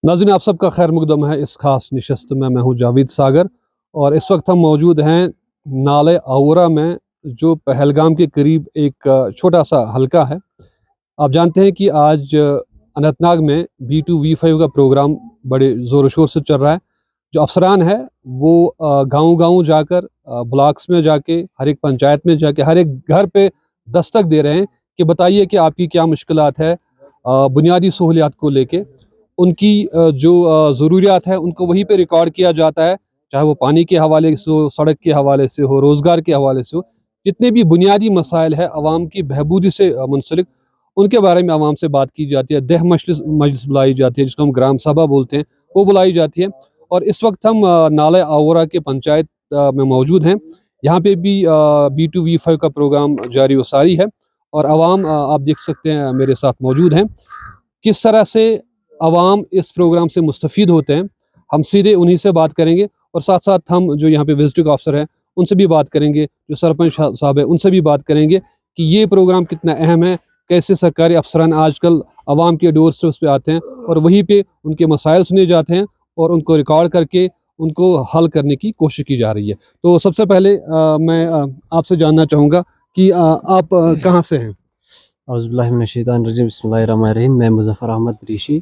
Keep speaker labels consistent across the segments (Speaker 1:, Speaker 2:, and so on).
Speaker 1: नाज़रीन, आप सबका खैर मकदम है इस खास नशस्त में। मैं हूँ जावेद सागर और इस वक्त हम मौजूद हैं नाले आउरा में, जो पहलगाम के करीब एक छोटा सा हलका है। आप जानते हैं कि आज अनंतनाग में B2V5 का प्रोग्राम बड़े ज़ोर शोर से चल रहा है। जो अफसरान है वो गांव-गांव जाकर, ब्लॉक्स में जाके, हर एक पंचायत में जाके, हर एक घर पे दस्तक दे रहे हैं कि बताइए कि आपकी क्या मुश्किलात है बुनियादी सहूलियात को लेके। उनकी जो ज़रूरियात है उनको वहीं पे रिकॉर्ड किया जाता है, चाहे वो पानी के हवाले से हो, सड़क के हवाले से हो, रोज़गार के हवाले से हो। जितने भी बुनियादी मसाइल है आवाम की बहबूदी से मुंसलिक, उनके बारे में आवाम से बात की जाती है। देह मजलिस मजलिस बुलाई जाती है, जिसको हम ग्राम सभा बोलते हैं, वो बुलाई जाती है। और इस वक्त हम नाले आउरा के पंचायत में मौजूद हैं। यहाँ पे भी B2V5 का प्रोग्राम जारी व सारी है और आवाम आप देख सकते हैं मेरे साथ मौजूद हैं। किस तरह से आवाम इस प्रोग्राम से मुस्तफ़ीद होते हैं, हम सीधे उन्हीं से बात करेंगे। और साथ साथ हम जो यहाँ पे विजिटिंग ऑफिसर हैं उनसे भी बात करेंगे, जो सरपंच साहब हैं उनसे भी बात करेंगे कि ये प्रोग्राम कितना अहम है, कैसे सरकारी अफसरान आजकल आवाम के डोर स्टेप्स पे आते हैं और वहीं पे उनके मसाइल सुने जाते हैं और उनको रिकॉर्ड करके उनको हल करने की कोशिश की जा रही है। तो सबसे पहले मैं आपसे जानना चाहूँगा कि आप कहाँ से हैं?
Speaker 2: औज़ुबिल्लाहिमिनश्शैतानिर्रजीम बिस्मिल्लाहिर्रहमानिर्रहीम। मैं मुज़फ़्फ़र अहमद ऋषि,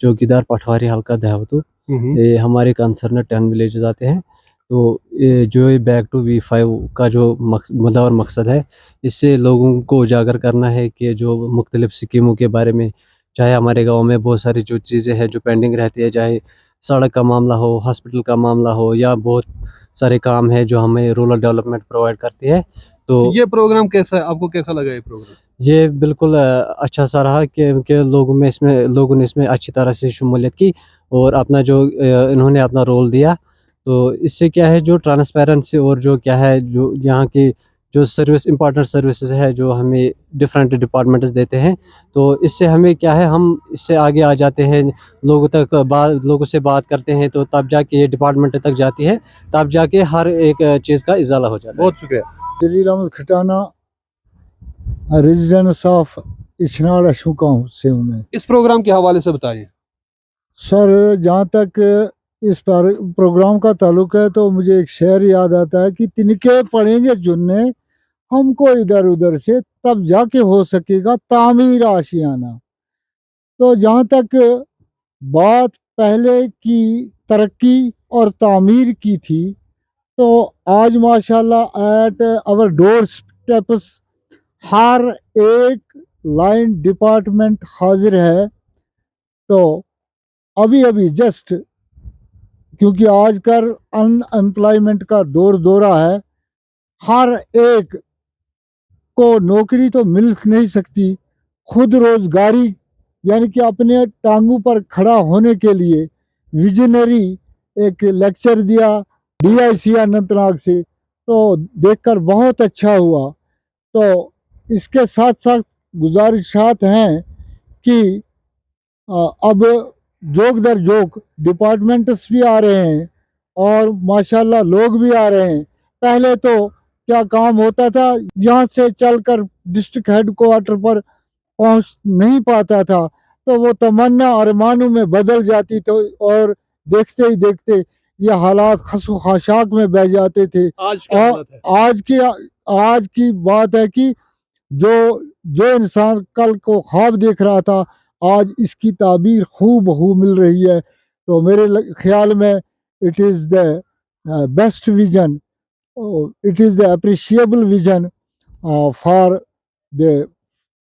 Speaker 2: चौकीदार पटवारी हल्का दहवतु। ये हमारे कंसर्न 10 विलेजेस आते हैं। तो ये जो ये बैक टू V5 का जो मुद्दा और मकसद है, इससे लोगों को उजागर करना है कि जो मुख्तलिफ स्कीमों के बारे में, चाहे हमारे गांव में बहुत सारी जो चीज़ें हैं जो पेंडिंग रहती है, चाहे सड़क का मामला हो, हॉस्पिटल का मामला हो, या बहुत सारे काम है जो हमें रूरल डेवलपमेंट प्रोवाइड करती है। तो
Speaker 1: ये प्रोग्राम कैसा है, आपको कैसा लगा ये प्रोग्राम?
Speaker 2: ये बिल्कुल अच्छा सा रहा कि लोगों ने इसमें अच्छी तरह से शमूलियत की और अपना जो इन्होंने अपना रोल दिया। तो इससे क्या है, जो ट्रांसपेरेंसी और जो क्या है, जो यहाँ की जो इम्पोर्टेंट सर्विसेज है जो हमें डिफरेंट डिपार्टमेंट्स देते हैं, तो इससे हमें क्या है, हम इससे आगे आ जाते हैं, लोगों से बात करते हैं, तो तब जाके ये डिपार्टमेंट तक जाती है, तब जाके हर एक चीज़ का इजाला हो जाता है।
Speaker 1: बहुत शुक्रिया।
Speaker 3: जलील अहमद खटाना, रेजिडेंस ऑफ इछनाड़ अशोकाऊ से हूँ मैं।
Speaker 1: इस प्रोग्राम के हवाले से बताइए।
Speaker 3: सर, जहाँ तक इस प्रोग्राम का ताल्लुक है तो मुझे एक शेर याद आता है कि तिनके पड़ेंगे जुन्ने हमको इधर उधर से, तब जाके हो सकेगा तामीर आशियाना। तो जहाँ तक बात पहले की तरक्की और तामीर की थी, तो आज माशाल्लाह एट आवर डोर स्टेप्स हर एक लाइन डिपार्टमेंट हाजिर है। तो अभी अभी जस्ट, क्योंकि आजकल अनएम्प्लॉयमेंट का दौरा है, हर एक को नौकरी तो मिल नहीं सकती, खुद रोजगारी यानी कि अपने टांगों पर खड़ा होने के लिए विजनरी एक लेक्चर दिया DIC अनंतनाग से, तो देखकर बहुत अच्छा हुआ। तो इसके साथ साथ गुजारिशात हैं कि अब जोक दर जोक डिपार्टमेंट्स भी आ रहे हैं और माशाल्लाह लोग भी आ रहे हैं। पहले तो क्या काम होता था, यहाँ से चलकर डिस्ट्रिक्ट हेडक्वार्टर पर पहुँच नहीं पाता था, तो वो तमन्ना अरमानों में बदल जाती तो, और देखते ही देखते ये हालात खसो खाशाक में बह जाते थे।
Speaker 1: आज क्या हालत है?
Speaker 3: आज की बात है कि जो जो इंसान कल को ख्वाब देख रहा था, आज इसकी ताबीर हूबहू मिल रही है। तो मेरे ख्याल में it is the best vision, it is the appreciable vision for the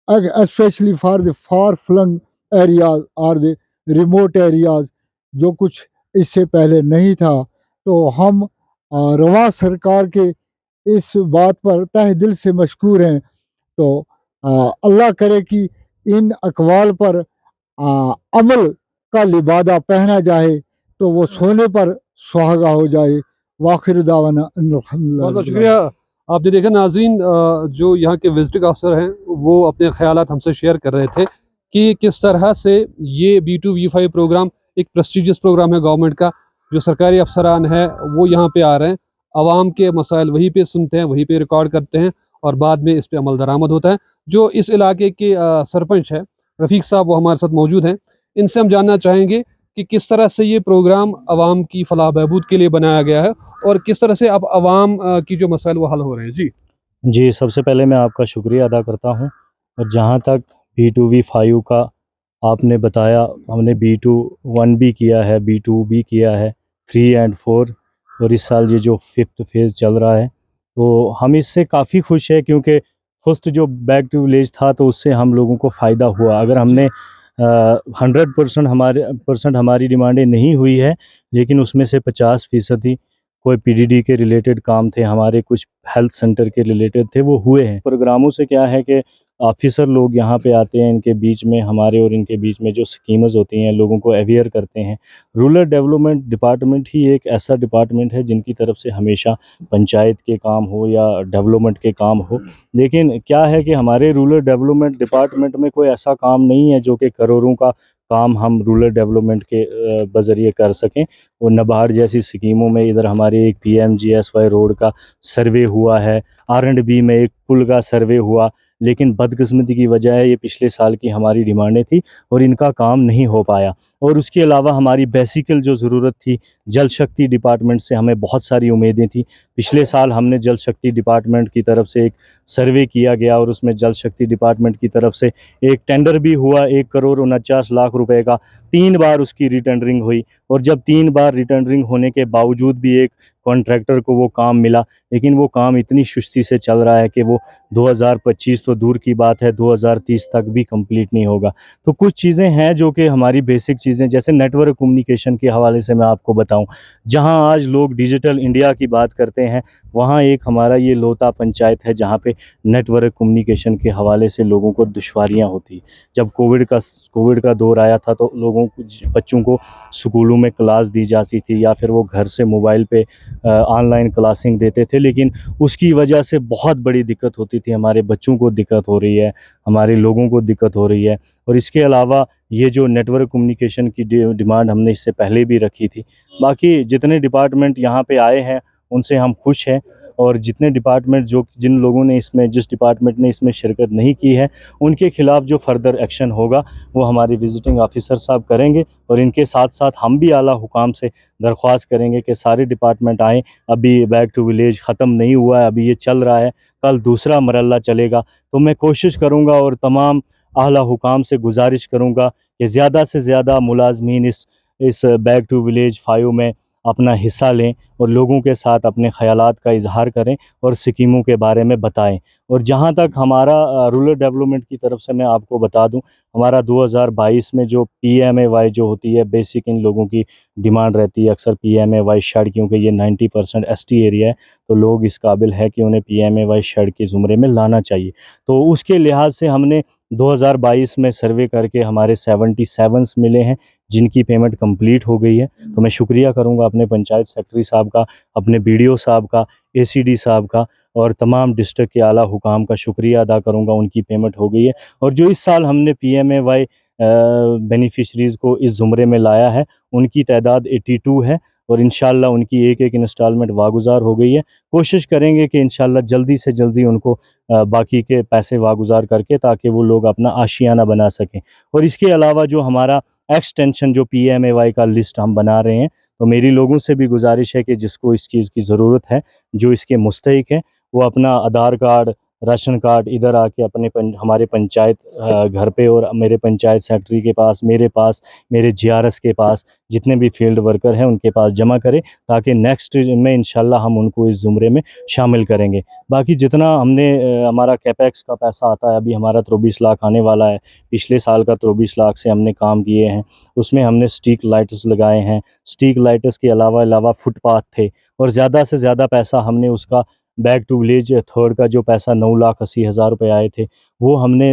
Speaker 3: especially for the far flung areas or the remote areas, जो कुछ इससे पहले नहीं था। तो हम रवा सरकार के इस बात पर तहे दिल से मशकूर हैं। तो अल्लाह करे कि इन अकवाल पर अमल का लिबादा पहना जाए, तो वो सोने पर सुहागा हो जाए। वाखिर दावाना
Speaker 1: बहुत बहुत शुक्रिया। आपने देखा नाज़रीन, जो यहाँ के विजिटिंग अफसर हैं वो अपने ख्यालात हमसे शेयर कर रहे थे कि किस तरह से ये B2V5 प्रोग्राम एक प्रेस्टिजियस प्रोग्राम है गवर्नमेंट का। जो सरकारी अफसरान है वो यहाँ पे आ रहे हैं, आवाम के मसाइल वहीं पे सुनते हैं, वहीं पे रिकॉर्ड करते हैं और बाद में इस पर अमल दरामद होता है। जो इस इलाके के सरपंच है रफ़ीक साहब, वो हमारे साथ मौजूद हैं। इनसे हम जानना चाहेंगे کہ کس طرح سے یہ پروگرام عوام کی فلاح بہبود کے لیے بنایا گیا ہے اور کس طرح سے اب عوام کی جو مسائل وہ حل ہو رہے ہیں.
Speaker 4: جی سب سے پہلے میں آپ کا شکریہ ادا کرتا ہوں. اور جہاں تک B2V5 کا آپ نے بتایا, ہم نے B2-1 بھی کیا ہے, B2 بھی کیا ہے, 3 and 4, اور اس سال یہ جو 5th فیز چل رہا ہے, تو ہم اس سے کافی خوش ہیں کیونکہ فرسٹ جو بیک ٹو ولیج تھا تو اس سے ہم لوگوں کو فائدہ ہوا. اگر ہم نے 100% ہماری ڈیمانڈیں نہیں ہوئی ہے, لیکن اس میں سے 50% ہی کوئی PDD کے ریلیٹڈ کام تھے, ہمارے کچھ ہیلتھ سینٹر کے ریلیٹڈ تھے, وہ ہوئے ہیں. پروگراموں سے کیا ہے کہ آفیسر لوگ یہاں پہ آتے ہیں, ان کے بیچ میں ہمارے اور ان کے بیچ میں جو سکیمز ہوتی ہیں لوگوں کو اویئر کرتے ہیں. رورل ڈیولپمنٹ ڈپارٹمنٹ ہی ایک ایسا ڈپارٹمنٹ ہے جن کی طرف سے ہمیشہ پنچایت کے کام ہو یا ڈیولپمنٹ کے کام ہو, لیکن کیا ہے کہ ہمارے رورل ڈیولپمنٹ ڈپارٹمنٹ میں کوئی ایسا کام نہیں ہے جو کہ کروڑوں کا کام ہم رورل ڈیولپمنٹ کے بذریعے کر سکیں. اور نبارڈ جیسی سکیموں میں ادھر ہمارے ایک PMGSY روڈ کا سروے ہوا ہے, R&B میں ایک پل کا سروے ہوا, لیکن بدقسمتی کی وجہ ہے یہ پچھلے سال کی ہماری ڈیمانڈیں تھی اور ان کا کام نہیں ہو پایا. اور اس کے علاوہ ہماری بیسیکل جو ضرورت تھی, جل شکتی ڈپارٹمنٹ سے ہمیں بہت ساری امیدیں تھیں. پچھلے سال ہم نے جل شکتی ڈپارٹمنٹ کی طرف سے ایک سروے کیا گیا اور اس میں جل شکتی ڈپارٹمنٹ کی طرف سے ایک ٹینڈر بھی ہوا 1,49,00,000 روپے کا. 3 بار اس کی ریٹینڈرنگ ہوئی, اور جب 3 بار ریٹینڈرنگ ہونے کے باوجود بھی ایک کانٹریکٹر کو وہ کام ملا, لیکن وہ کام اتنی سستی سے چل رہا ہے کہ وہ 2025 تو دور کی بات ہے 2030 تک بھی کمپلیٹ نہیں ہوگا. تو کچھ چیزیں ہیں جو کہ ہماری بیسک چیزیں, جیسے نیٹ ورک کمیونیکیشن کے حوالے سے میں آپ کو بتاؤں, جہاں آج لوگ ڈیجیٹل انڈیا کی بات کرتے ہیں, وہاں ایک ہمارا یہ لوتا پنچایت ہے جہاں پہ نیٹ ورک کمیونیکیشن کے حوالے سے لوگوں کو دشواریاں ہوتی. جب کووڈ کا دور آیا تھا تو لوگوں کو, بچوں کو سکولوں میں کلاس دی جاتی تھی یا پھر وہ گھر سے موبائل پہ آن لائن کلاسنگ دیتے تھے, لیکن اس کی وجہ سے بہت بڑی دقت ہوتی تھی. ہمارے بچوں کو دقت ہو رہی ہے, ہمارے لوگوں کو دقت ہو رہی ہے. اور اس کے علاوہ یہ جو نیٹ ورک کمیونیکیشن کی ڈیمانڈ ہم نے اس سے پہلے بھی رکھی تھی. باقی جتنے ڈپارٹمنٹ یہاں پہ آئے ہیں ان سے ہم خوش ہیں, اور جتنے ڈپارٹمنٹ جن لوگوں نے جس ڈپارٹمنٹ نے اس میں شرکت نہیں کی ہے ان کے خلاف جو فردر ایکشن ہوگا وہ ہمارے وزٹنگ آفیسر صاحب کریں گے. اور ان کے ساتھ ساتھ ہم بھی اعلیٰ حکام سے درخواست کریں گے کہ سارے ڈپارٹمنٹ آئیں. ابھی بیک ٹو ولیج ختم نہیں ہوا ہے, ابھی یہ چل رہا ہے, کل دوسرا مرحلہ چلے گا. تو میں کوشش کروں گا اور تمام اعلیٰ حکام سے گزارش کروں گا کہ زیادہ سے زیادہ ملازمین اس بیک ٹو ولیج 5 میں اپنا حصہ لیں اور لوگوں کے ساتھ اپنے خیالات کا اظہار کریں اور سکیموں کے بارے میں بتائیں. اور جہاں تک ہمارا رورل ڈیولپمنٹ کی طرف سے میں آپ کو بتا دوں, ہمارا 2022 میں جو PMAY جو ہوتی ہے, بیسک ان لوگوں کی ڈیمانڈ رہتی ہے اکثر PMAY شیڈ, کیونکہ یہ 90% ST ایریا ہے تو لوگ اس قابل ہے کہ انہیں PMAY شیڈ کے زمرے میں لانا چاہیے. تو اس کے لحاظ سے ہم نے 2022 میں سروے کر کے ہمارے 77 ملے ہیں جن کی پیمنٹ کمپلیٹ ہو گئی ہے. تو میں شکریہ کروں گا اپنے پنچایت سیکرٹری صاحب کا, اپنے BDO صاحب کا, ACD صاحب کا, اور تمام ڈسٹرکٹ کے اعلیٰ حکام کا شکریہ ادا کروں گا, ان کی پیمنٹ ہو گئی ہے. اور جو اس سال ہم نے PMAY بینیفیشریز کو اس زمرے میں لایا ہے ان کی تعداد 82 ہے, اور انشاءاللہ ان کی ایک انسٹالمنٹ واگزار ہو گئی ہے. کوشش کریں گے کہ انشاءاللہ جلدی سے جلدی ان کو باقی کے پیسے واگزار کر کے تاکہ وہ لوگ اپنا آشیانہ بنا سکیں. اور اس کے علاوہ جو ہمارا ایکسٹینشن جو PMAY کا لسٹ ہم بنا رہے ہیں, تو میری لوگوں سے بھی گزارش ہے کہ جس کو اس چیز کی ضرورت ہے, جو اس کے مستحق ہیں, وہ اپنا آدھار کارڈ, راشن کارڈ ادھر آ کے اپنے ہمارے پنچایت گھر پہ اور میرے پنچایت سیکرٹری کے پاس, میرے پاس, میرے GRS کے پاس, جتنے بھی فیلڈ ورکر ہیں ان کے پاس جمع کریں تاکہ نیکسٹ میں انشاءاللہ ہم ان کو اس زمرے میں شامل کریں گے. باقی جتنا ہم نے ہمارا کیپیکس کا پیسہ آتا ہے, ابھی ہمارا 23 لاکھ آنے والا ہے, پچھلے سال کا 23 لاکھ سے ہم نے کام کیے ہیں. اس میں ہم نے سٹریٹ لائٹس لگائے ہیں, سٹریٹ لائٹس کے علاوہ فٹ پاتھ تھے, اور زیادہ سے زیادہ پیسہ ہم نے اس کا بیک ٹو ولیج 3 کا جو پیسہ 9,80,000 روپے آئے تھے وہ ہم نے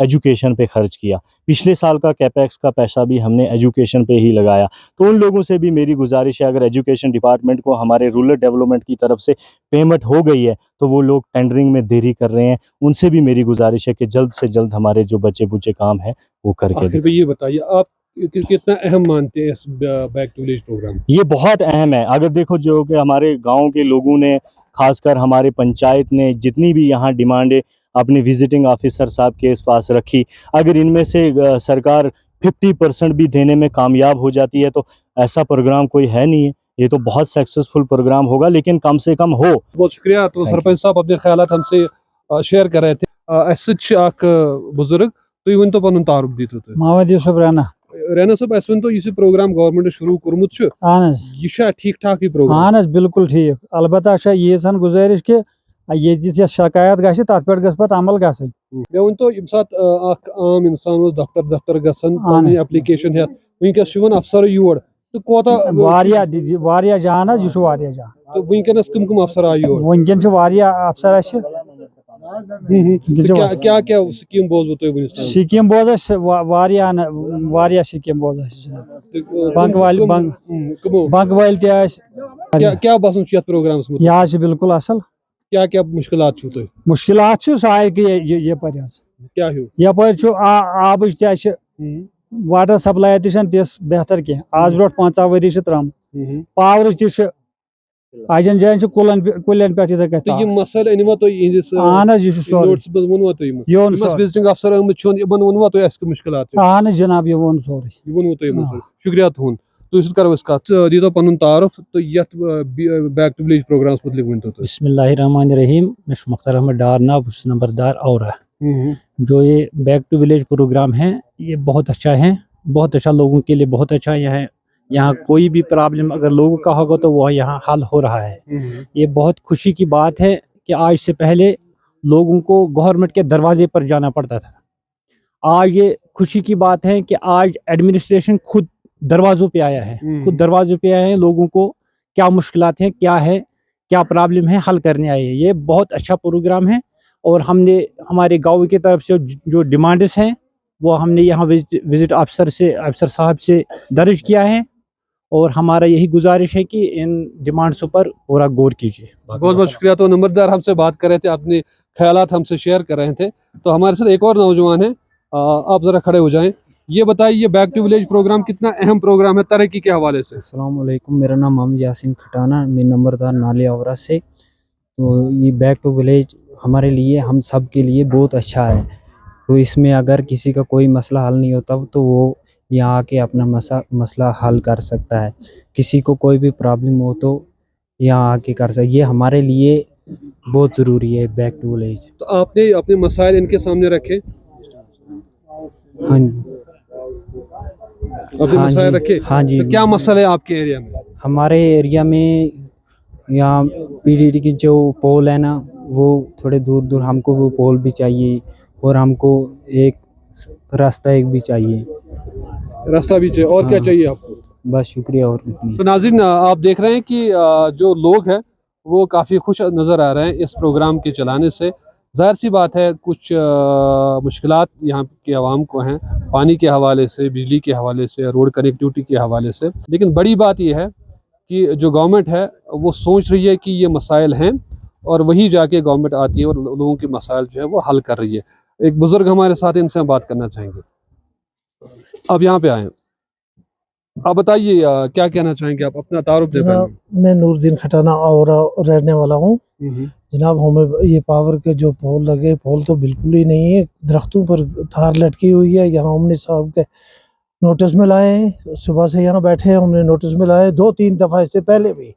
Speaker 4: ایجوکیشن پہ خرچ کیا. پچھلے سال کا کیپیکس کا پیسہ بھی ہم نے ایجوکیشن پہ ہی لگایا. تو ان لوگوں سے بھی میری گزارش ہے, اگر ایجوکیشن ڈپارٹمنٹ کو ہمارے رورل ڈیولپمنٹ کی طرف سے پیمنٹ ہو گئی ہے تو وہ لوگ ٹینڈرنگ میں دیری کر رہے ہیں, ان سے بھی میری گزارش ہے کہ جلد سے جلد ہمارے جو بچے کام ہیں وہ کر کے
Speaker 1: آخر پہ یہ بتائیے آپ کتنا اہم مانتے ہیں اس بیک ٹو ولیج پروگرام؟
Speaker 4: یہ بہت اہم ہے. اگر دیکھو جو کہ ہمارے گاؤں کے لوگوں نے, خاص کر ہمارے پنچایت نے جتنی بھی یہاں ڈیمانڈیں اپنے وزٹنگ آفیسر صاحب کے پاس رکھی, اگر ان میں سے سرکار 50% भी देने में कामयाब हो जाती है, तो ऐसा प्रोग्राम कोई है नहीं है। ये तो बहुत सक्सेसफुल प्रोग्राम होगा, लेकिन कम से कम हो।
Speaker 1: बहुत शुक्रिया। तो
Speaker 4: Thank you.
Speaker 1: सरपंच साहब अपने ख्यालात हमसे शेयर कर रहे थे। अस बुजुर्ग तुम वन तो पन तारुक दीतु तुम
Speaker 3: मोहम्मद यूसुफ राना
Speaker 1: रैना साहब अस वन तो यह प्रोग्राम गवर्नमेंट शुरू कोरमुत यह ठीक ठाक ही प्रोग्राम
Speaker 3: अहन बिल्कुल ठीक अलबत्ता यीजन गुजारिश कि ये शिकायत गि तथ पे गस पत अमल गई
Speaker 1: मे वन तो यम सात आम इंसान दफ्तर गसन एप्लिकेशन हेत वनकस अफसर योर तो कोता
Speaker 3: वारिया जान यह वारिया जान
Speaker 1: तो वनकस कम अफसर आय योर
Speaker 3: वनकन अफसर अस
Speaker 1: क्या क्या स्कीम बोजो तुम
Speaker 3: स्कीम बोज वारिया स्कीम बोज बंक वाल
Speaker 1: क्या बसन प्रोग्राम
Speaker 3: यह बिल्कुल असल
Speaker 1: क्या क्या मुश्किलात छो तुम
Speaker 3: मुश्किलात सारे कि यपर
Speaker 1: क्या
Speaker 3: यपर आब वाटर सप्लाई तिस बेहतर कह आज ब्रो 50 वरी त्राम पावर अजन जान कुलन पे
Speaker 1: तो ये मसल अनवा तो इस
Speaker 3: अहन यह
Speaker 1: नोट्स बस वनवा तो यम विजिटिंग अफसर आमत छन यमन वनवा तो अस मुश्किलात
Speaker 3: अहन जनाब यह वोन सोरे
Speaker 1: यह वनवा तो मसल शुक्रिया तुहद तो इस करो कत दीतो पन तारुफ तो यथ बैक टू विलेज प्रोग्राम मुतलिक वन तो
Speaker 2: बिस्मिल्लाहिर्रहमानिर्रहीम मैं मुख्तार अहमद डार नाब नंबरदार औरा जो ये बैक टू विलेज प्रोग्राम है ये बहुत अच्छा है, बहुत अच्छा लोगों के लिए बहुत अच्छा है। यहाँ कोई भी प्रॉब्लम अगर लोगों का होगा तो वह यहाँ हल हो रहा है। ये बहुत खुशी की बात है कि आज से पहले लोगों को गवर्नमेंट के दरवाजे पर जाना पड़ता था। आज ये खुशी की बात है कि आज एडमिनिस्ट्रेशन खुद दरवाजों पे आया है, खुद दरवाजों पे आए हैं, लोगों को क्या मुश्किलात हैं, क्या है, क्या प्रॉब्लम है, हल करने आए हैं। ये बहुत अच्छा प्रोग्राम है और हमने हमारे गाँव की तरफ से जो डिमांड्स हैं वो हमने यहाँ विजिट अफसर साहब से दर्ज किया है और हमारा यही गुजारिश है कि इन डिमांड्सों पर पूरा गौर कीजिए।
Speaker 1: बहुत बहुत शुक्रिया। तो नंबरदार हमसे बात कर रहे थे, अपने ख्यालात हमसे शेयर कर रहे थे। तो हमारे साथ एक और नौजवान है, आप ज़रा खड़े हो जाएं। ये बताइए ये बैक टू विलेज प्रोग्राम कितना अहम प्रोग्राम है तरक्की के हवाले से?
Speaker 2: अस्सलाम वालेकुम, मेरा नाम मोहम्मद यासीन खटाना, मैं नंबरदार नाले औरा से। तो ये बैक टू विलेज हमारे लिए, हम सब के लिए बहुत अच्छा है। तो इसमें अगर किसी का कोई मसला हल नहीं होता तो वो यहाँ आके अपना मसला हल कर सकता है। किसी को कोई भी प्रॉब्लम हो तो यहाँ आके कर सकता है। ये हमारे लिए बहुत ज़रूरी है बैक टू विलेज।
Speaker 1: तो आपने अपने मसाइल इनके सामने रखे?
Speaker 2: हाँ जी,
Speaker 1: अपने मसाइल रखे?
Speaker 2: हाँ जी।
Speaker 1: तो क्या मसला है आपके एरिया में?
Speaker 2: हमारे एरिया में यहाँ पीडीडी की जो पोल है ना, वो थोड़े दूर दूर, हमको वो पोल भी चाहिए और हमको एक रास्ता भी चाहिए।
Speaker 1: रास्ता भी चाहिए और
Speaker 2: हाँ,
Speaker 1: क्या चाहिए आपको?
Speaker 2: बस शुक्रिया और कुछ नहीं।
Speaker 1: तो नाज़रीन आप देख रहे हैं कि जो लोग हैं वो काफ़ी खुश नज़र आ रहे हैं इस प्रोग्राम के चलाने से। ज़ाहिर सी बात है कुछ मुश्किलात यहाँ के आवाम को हैं, पानी के हवाले से, बिजली के हवाले से, रोड कनेक्टिविटी के हवाले से। लेकिन बड़ी बात यह है कि जो गवर्नमेंट है वो सोच रही है कि ये मसाइल हैं और वही जाके गवर्नमेंट आती है और लोगों के मसाइल जो है वो हल कर रही है। एक बुज़ुर्ग हमारे साथ, इनसे हम बात करना चाहेंगे। अब यहाँ पे आए, आप बताइए क्या कहना चाहेंगे आप? अपना तारुफ दे
Speaker 5: जनाब, मैं नूरुद्दीन खटाना और रहने वाला हूँ। जनाब, हमें ये पावर के जो पोल लगे, पोल तो बिल्कुल ही नहीं है, दरख्तों पर तार लटकी हुई है। यहाँ हमने साहब के नोटिस में लाए हैं, सुबह से यहाँ बैठे हैं, हमने नोटिस में लाए 2-3 दफ़ा, इससे पहले भी।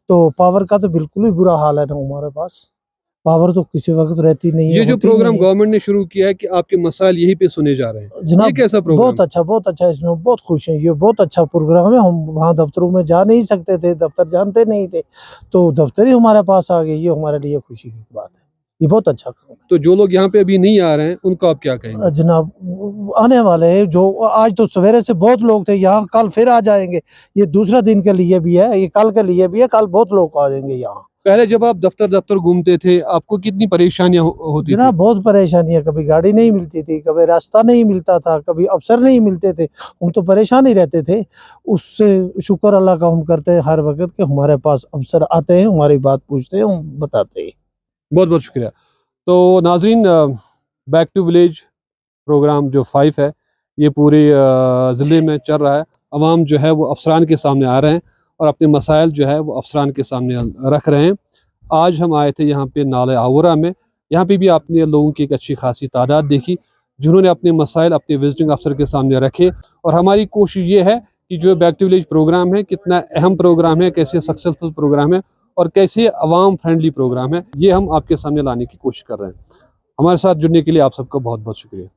Speaker 5: तो पावर का तो बिल्कुल ही बुरा हाल है ना हमारे पास। पावर तो किसी वक्त रहती नहीं है।
Speaker 1: ये जो प्रोग्राम गवर्नमेंट ने शुरू किया है कि आपके मसाइल यहीं पे सुने जा रहे हैं,
Speaker 5: जनाब,
Speaker 1: ये कैसा प्रोग्राम?
Speaker 5: बहुत अच्छा, इसमें हम बहुत खुश हैं। ये बहुत अच्छा प्रोग्राम है। हम वहाँ दफ्तरों में जा नहीं सकते थे, दफ्तर जानते नहीं थे, तो दफ्तर ही हमारे पास आ गए। ये हमारे लिए खुशी की बात है। ये बहुत अच्छा काम है।
Speaker 1: तो जो लोग यहाँ पे अभी नहीं आ रहे हैं उनको आप क्या कहेंगे?
Speaker 5: जनाब, आने वाले हैं जो, आज तो सवेरे से बहुत लोग थे यहाँ, कल फिर आ जाएंगे। ये दूसरा दिन के लिए भी है, ये कल के लिए भी है, कल बहुत लोग आ जाएंगे यहाँ।
Speaker 1: पहले जब आप दफ्तर घूमते थे आपको कितनी परेशानियां होती थी?
Speaker 5: जनाब, बहुत परेशानियां, कभी गाड़ी नहीं मिलती थी, कभी रास्ता नहीं मिलता था, कभी अफसर नहीं मिलते थे। हम तो परेशान ही रहते थे। उससे शुक्र अल्लाह का हम करते हैं हर वक्त कि हमारे पास अफसर आते हैं, हमारी बात पूछते हैं, हम बताते हैं।
Speaker 1: बहुत बहुत शुक्रिया। तो नाज़रीन, बैक टू विलेज प्रोग्राम जो 5 है ये पूरे ज़िले में चल रहा है। अवाम जो है वो अफसरान के सामने आ रहे हैं और अपने मसाइल जो है वो अफसरान के सामने रख रहे हैं। आज हम आए थे यहाँ पे नाले आउरा में, यहाँ पे भी आपने लोगों की एक अच्छी खासी तादाद देखी जिन्होंने अपने मसाइल अपने विजिटिंग अफसर के सामने रखे। और हमारी कोशिश ये है कि जो बैक टू विलेज प्रोग्राम है कितना अहम प्रोग्राम है, कैसे सक्सेसफुल प्रोग्राम है और कैसे अवाम फ्रेंडली प्रोग्राम है, ये हम आपके सामने लाने की कोशिश कर रहे हैं। हमारे साथ जुड़ने के लिए आप सबका बहुत बहुत शुक्रिया।